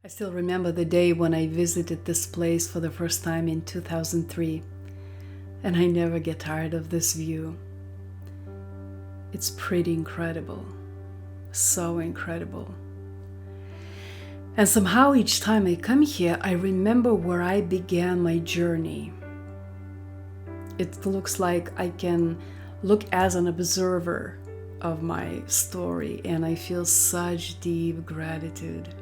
I still remember the day when I visited this place for the first time in 2003, and I never get tired of this view. It's pretty incredible, so incredible. And somehow each time I come here, I remember where I began my journey. It looks like I can look as an observer of my story, and I feel such deep gratitude.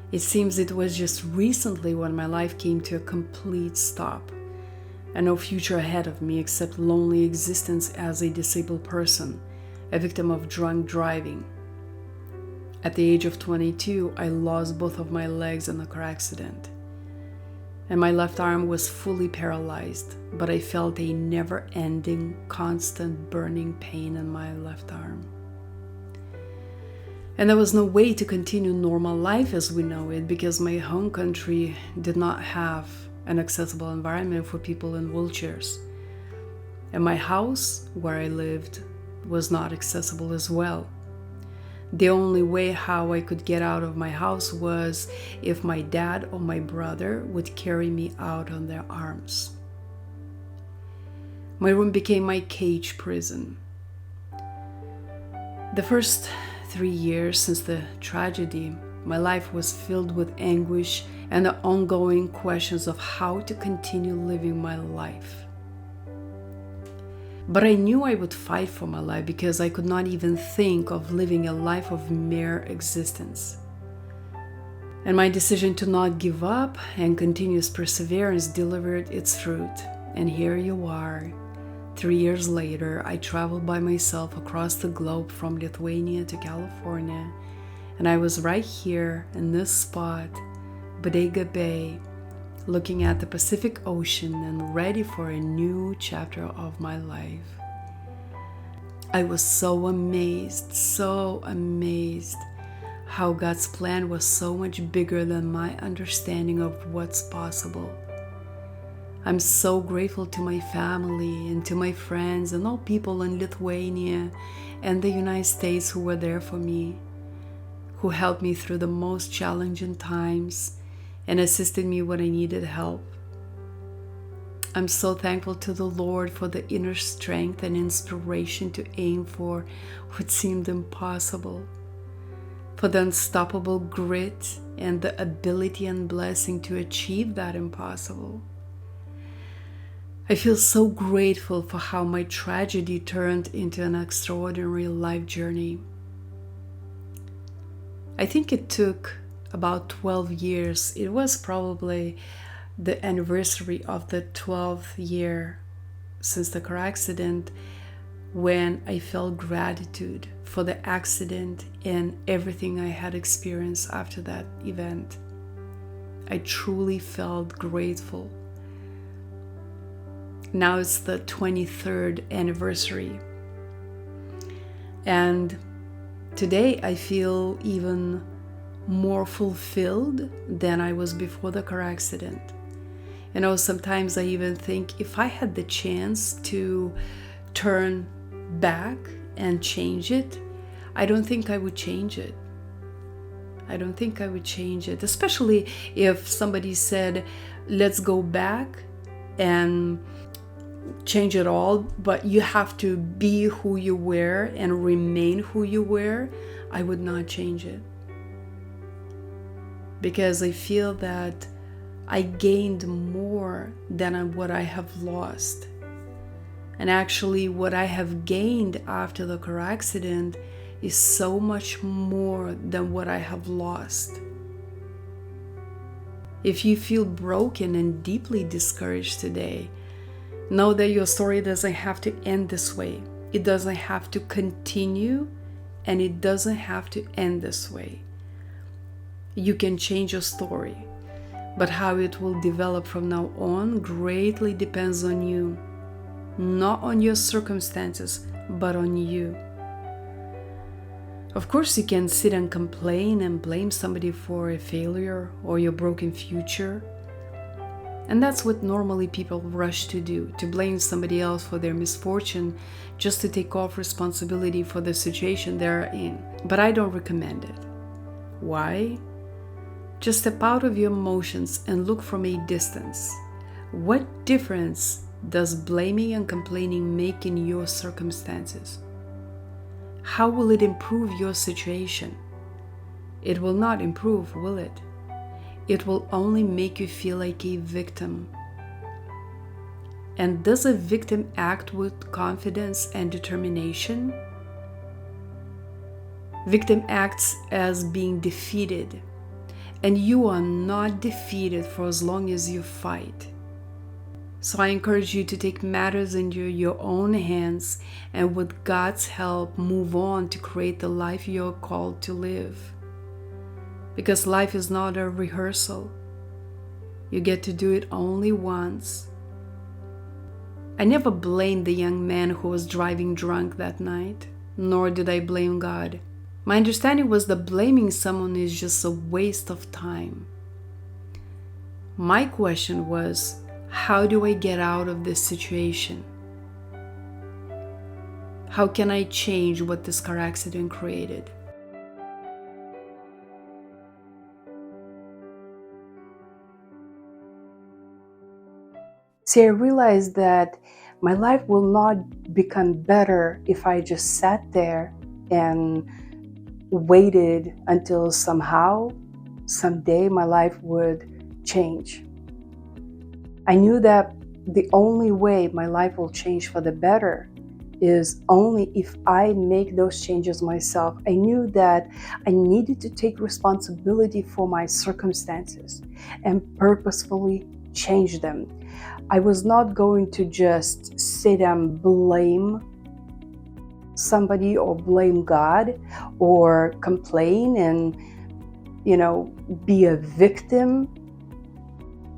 It seems it was just recently when my life came to a complete stop and no future ahead of me except lonely existence as a disabled person, a victim of drunk driving. At the age of 22, I lost both of my legs in a car accident, and my left arm was fully paralyzed, but I felt a never-ending, constant burning pain in my left arm. And there was no way to continue normal life as we know it because my home country did not have an accessible environment for people in wheelchairs. And my house, where I lived, was not accessible as well. The only way how I could get out of my house was if my dad or my brother would carry me out on their arms. My room became my cage prison. The first 3 years since the tragedy, my life was filled with anguish and the ongoing questions of how to continue living my life. But I knew I would fight for my life because I could not even think of living a life of mere existence. And my decision to not give up and continuous perseverance delivered its fruit. And here you are. 3 years later, I traveled by myself across the globe from Lithuania to California, and I was right here in this spot, Bodega Bay, looking at the Pacific Ocean and ready for a new chapter of my life. I was so amazed how God's plan was so much bigger than my understanding of what's possible. I'm so grateful to my family and to my friends and all people in Lithuania and the United States who were there for me, who helped me through the most challenging times and assisted me when I needed help. I'm so thankful to the Lord for the inner strength and inspiration to aim for what seemed impossible, for the unstoppable grit and the ability and blessing to achieve that impossible. I feel so grateful for how my tragedy turned into an extraordinary life journey. I think it took about 12 years. It was probably the anniversary of the 12th year since the car accident when I felt gratitude for the accident and everything I had experienced after that event. I truly felt grateful. Now it's the 23rd anniversary. And today I feel even more fulfilled than I was before the car accident. You know, sometimes I even think if I had the chance to turn back and change it, I don't think I would change it. I don't think I would change it, especially if somebody said, let's go back and change it all, but you have to be who you were and remain who you were. I would not change it. Because I feel that I gained more than what I have lost. And actually what I have gained after the car accident is so much more than what I have lost. If you feel broken and deeply discouraged today, know that your story doesn't have to end this way. It doesn't have to continue, and it doesn't have to end this way. You can change your story, but how it will develop from now on greatly depends on you. Not on your circumstances, but on you. Of course, you can sit and complain and blame somebody for a failure or your broken future. And that's what normally people rush to do, to blame somebody else for their misfortune, just to take off responsibility for the situation they're in. But I don't recommend it. Why? Just step out of your emotions and look from a distance. What difference does blaming and complaining make in your circumstances? How will it improve your situation? It will not improve, will it? It will only make you feel like a victim. And does a victim act with confidence and determination? Victim acts as being defeated, and you are not defeated for as long as you fight. So I encourage you to take matters into your own hands and with God's help move on to create the life you're called to live. Because life is not a rehearsal. You get to do it only once. I never blamed the young man who was driving drunk that night, nor did I blame God. My understanding was that blaming someone is just a waste of time. My question was, how do I get out of this situation? How can I change what this car accident created? See, I realized that my life will not become better if I just sat there and waited until somehow, someday my life would change. I knew that the only way my life will change for the better is only if I make those changes myself. I knew that I needed to take responsibility for my circumstances and purposefully change them. I was not going to just sit and blame somebody or blame God or complain and, be a victim.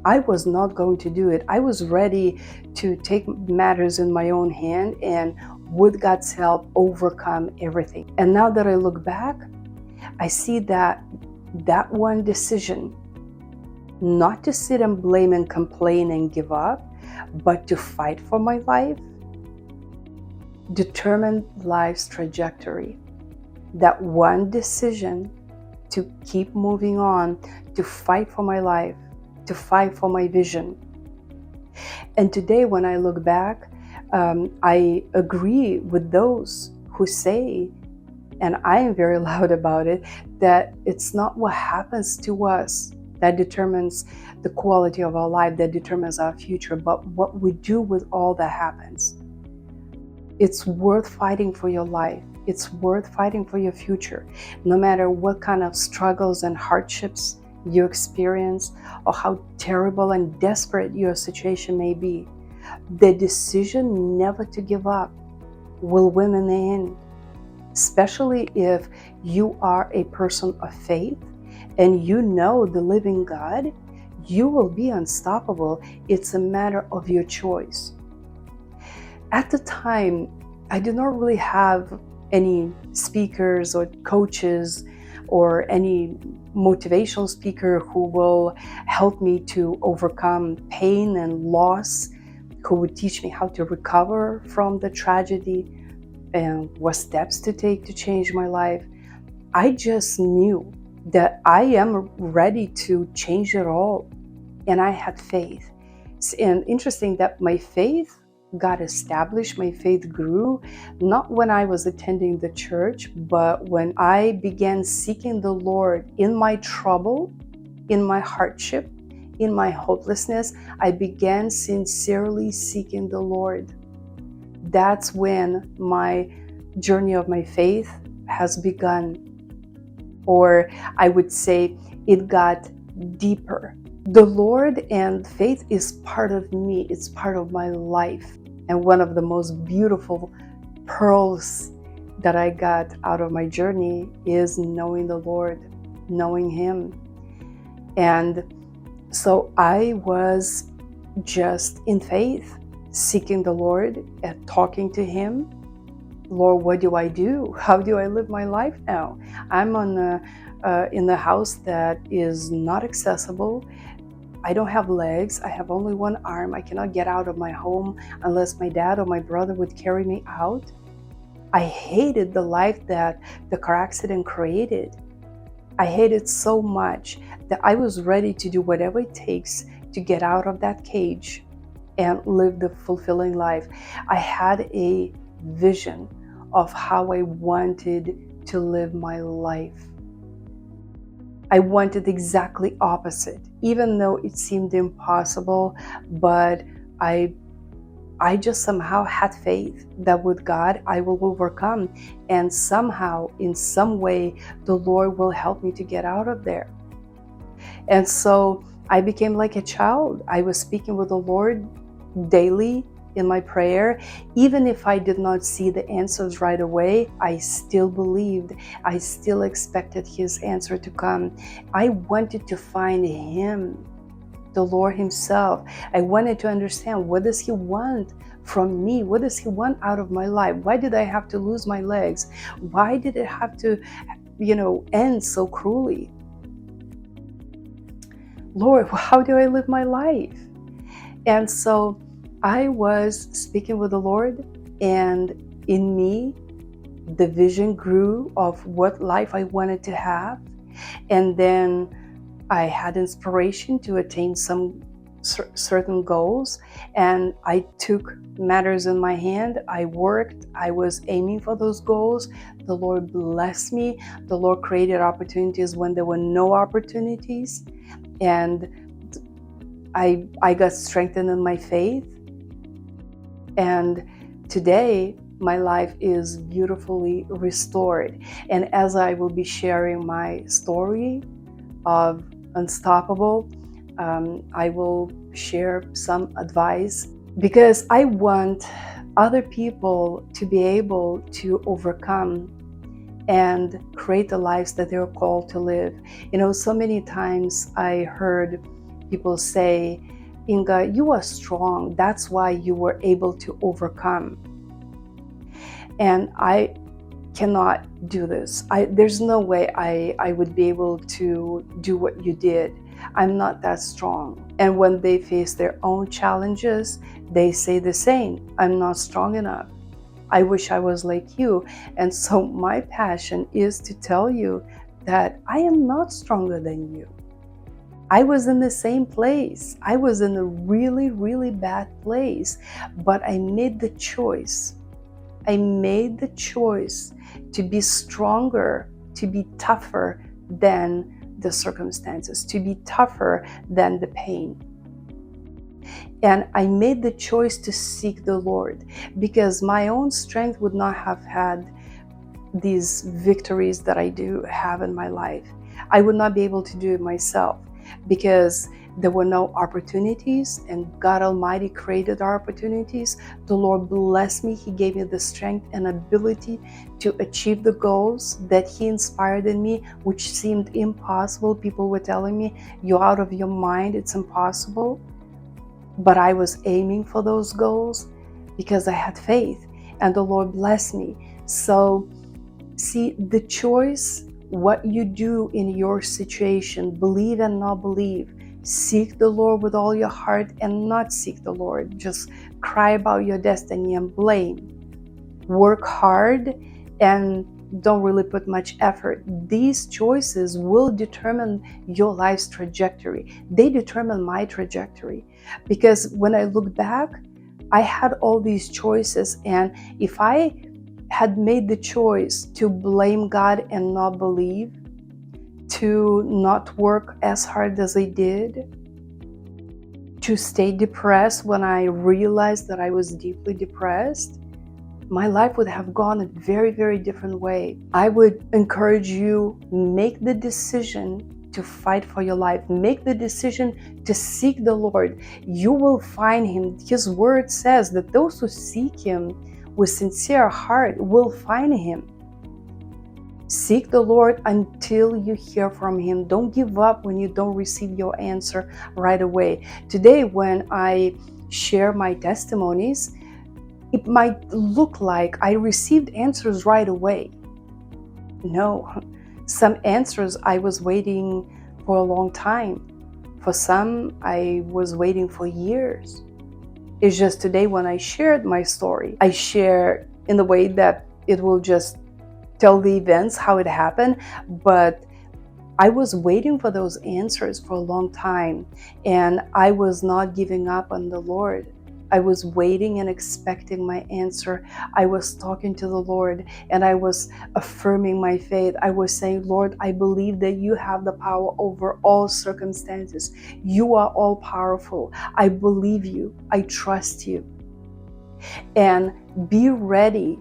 I was not going to do it. I was ready to take matters in my own hand and with God's help overcome everything. And now that I look back, I see that one decision, not to sit and blame and complain and give up, but to fight for my life, determined life's trajectory. That one decision to keep moving on, to fight for my life, to fight for my vision. And today when I look back, I agree with those who say, and I am very loud about it, that it's not what happens to us that determines the quality of our life, that determines our future, but what we do with all that happens. It's worth fighting for your life. It's worth fighting for your future, no matter what kind of struggles and hardships you experience or how terrible and desperate your situation may be. The decision never to give up will win in the end, especially if you are a person of faith and you know the living God. You will be unstoppable. It's a matter of your choice. At the time, I did not really have any speakers or coaches or any motivational speaker who will help me to overcome pain and loss, who would teach me how to recover from the tragedy and what steps to take to change my life. I just knew that I am ready to change it all, and I had faith. And interesting that my faith got established, my faith grew, not when I was attending the church, but when I began seeking the Lord in my trouble, in my hardship, in my hopelessness. I began sincerely seeking the Lord. That's when my journey of my faith has begun. Or I would say it got deeper. The Lord and faith is part of me. It's part of my life. And one of the most beautiful pearls that I got out of my journey is knowing the Lord, knowing Him. And so I was just in faith, seeking the Lord and talking to Him. Lord, what do I do? How do I live my life now? I'm in the house that is not accessible. I don't have legs. I have only one arm. I cannot get out of my home unless my dad or my brother would carry me out. I hated the life that the car accident created. I hated so much that I was ready to do whatever it takes to get out of that cage and live the fulfilling life. I had a vision of how I wanted to live my life. I wanted exactly opposite, even though it seemed impossible, but I just somehow had faith that with God I will overcome, and somehow, in some way, the Lord will help me to get out of there. And so I became like a child. I was speaking with the Lord daily in my prayer. Even if I did not see the answers right away, I still believed. I still expected His answer to come. I wanted to find Him, the Lord Himself. I wanted to understand, what does He want from me? What does He want out of my life? Why did I have to lose my legs? Why did it have to, end so cruelly? Lord, how do I live my life? And so I was speaking with the Lord, and in me, the vision grew of what life I wanted to have. And then I had inspiration to attain some certain goals, and I took matters in my hand. I worked, I was aiming for those goals. The Lord blessed me. The Lord created opportunities when there were no opportunities. And I got strengthened in my faith. And today, my life is beautifully restored. And as I will be sharing my story of Unstoppable, I will share some advice, because I want other people to be able to overcome and create the lives that they're called to live. So many times I heard people say, Inga, you are strong. That's why you were able to overcome. And I cannot do this. There's no way I would be able to do what you did. I'm not that strong. And when they face their own challenges, they say the same. I'm not strong enough. I wish I was like you. And so my passion is to tell you that I am not stronger than you. I was in the same place. I was in a really, really bad place, but I made the choice. I made the choice to be stronger, to be tougher than the circumstances, to be tougher than the pain. And I made the choice to seek the Lord, because my own strength would not have had these victories that I do have in my life. I would not be able to do it myself, because there were no opportunities, and God Almighty created our opportunities. The Lord blessed me. He gave me the strength and ability to achieve the goals that He inspired in me, which seemed impossible. People were telling me, you're out of your mind, it's impossible. But I was aiming for those goals because I had faith, and the Lord blessed me. So, see, the choice, what you do in your situation, believe and not believe, seek the Lord with all your heart and not seek the Lord, just cry about your destiny and blame, work hard and don't really put much effort. These choices will determine your life's trajectory. They determine my trajectory, because when I look back, I had all these choices, and if I had made the choice to blame God and not believe, to not work as hard as I did, to stay depressed when I realized that I was deeply depressed, my life would have gone a very, very different way. I would encourage you, make the decision to fight for your life. Make the decision to seek the Lord. You will find Him. His word says that those who seek Him with sincere heart will find Him. Seek the Lord until you hear from Him. Don't give up when you don't receive your answer right away. Today, when I share my testimonies, it might look like I received answers right away. No, some answers I was waiting for a long time. For some, I was waiting for years. It's just today when I shared my story, I share in the way that it will just tell the events, how it happened, but I was waiting for those answers for a long time, and I was not giving up on the Lord. I was waiting and expecting my answer. I was talking to the Lord, and I was affirming my faith. I was saying, Lord, I believe that you have the power over all circumstances. You are all powerful. I believe you. I trust you. And be ready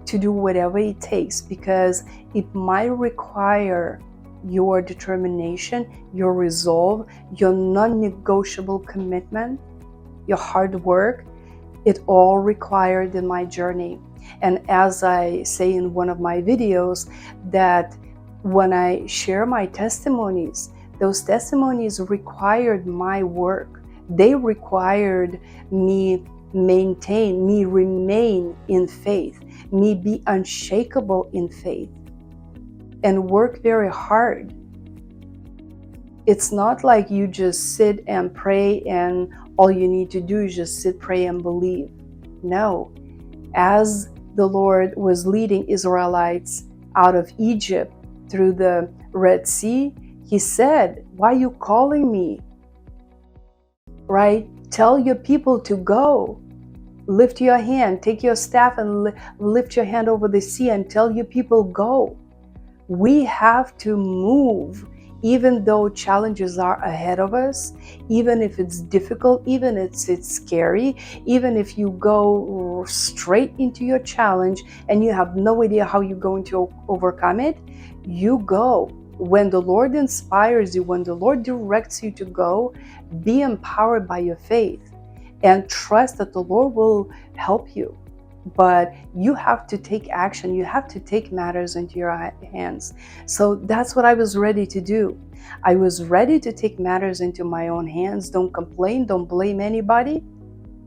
to do whatever it takes, because it might require your determination, your resolve, your non-negotiable commitment, your hard work. It all required in my journey. And as I say in one of my videos, that when I share my testimonies, those testimonies required my work. They required me remain in faith, me be unshakable in faith, and work very hard. It's not like you just sit and pray and all you need to do is just sit, pray, and believe. No. As the Lord was leading Israelites out of Egypt through the Red Sea, He said, why are you calling me? Right? Tell your people to go. Lift your hand, take your staff and lift your hand over the sea and tell your people, go. We have to move, even though challenges are ahead of us, even if it's difficult, even if it's scary, even if you go straight into your challenge and you have no idea how you're going to overcome it, you go. When the Lord inspires you, when the Lord directs you to go, be empowered by your faith and trust that the Lord will help you. But you have to take action. You have to take matters into your hands. So that's what I was ready to do. I was ready to take matters into my own hands. Don't complain. Don't blame anybody.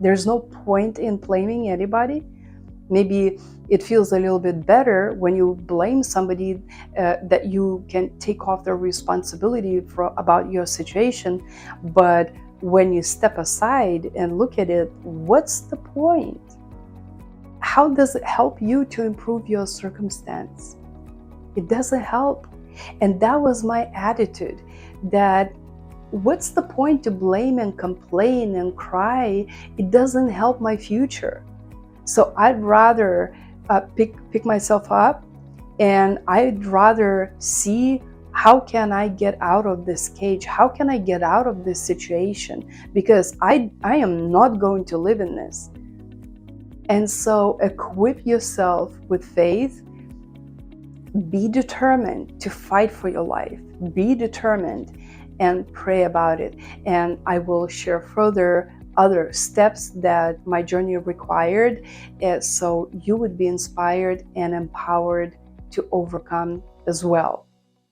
There's no point in blaming anybody. Maybe it feels a little bit better when you blame somebody, that you can take off the responsibility about your situation. But when you step aside and look at it, what's the point? How does it help you to improve your circumstance? It doesn't help. And that was my attitude, that what's the point to blame and complain and cry? It doesn't help my future. So I'd rather pick myself up, and I'd rather see, how can I get out of this cage? How can I get out of this situation? Because I am not going to live in this. And so equip yourself with faith. Be determined to fight for your life. Be determined and pray about it. And I will share further other steps that my journey required, so you would be inspired and empowered to overcome as well.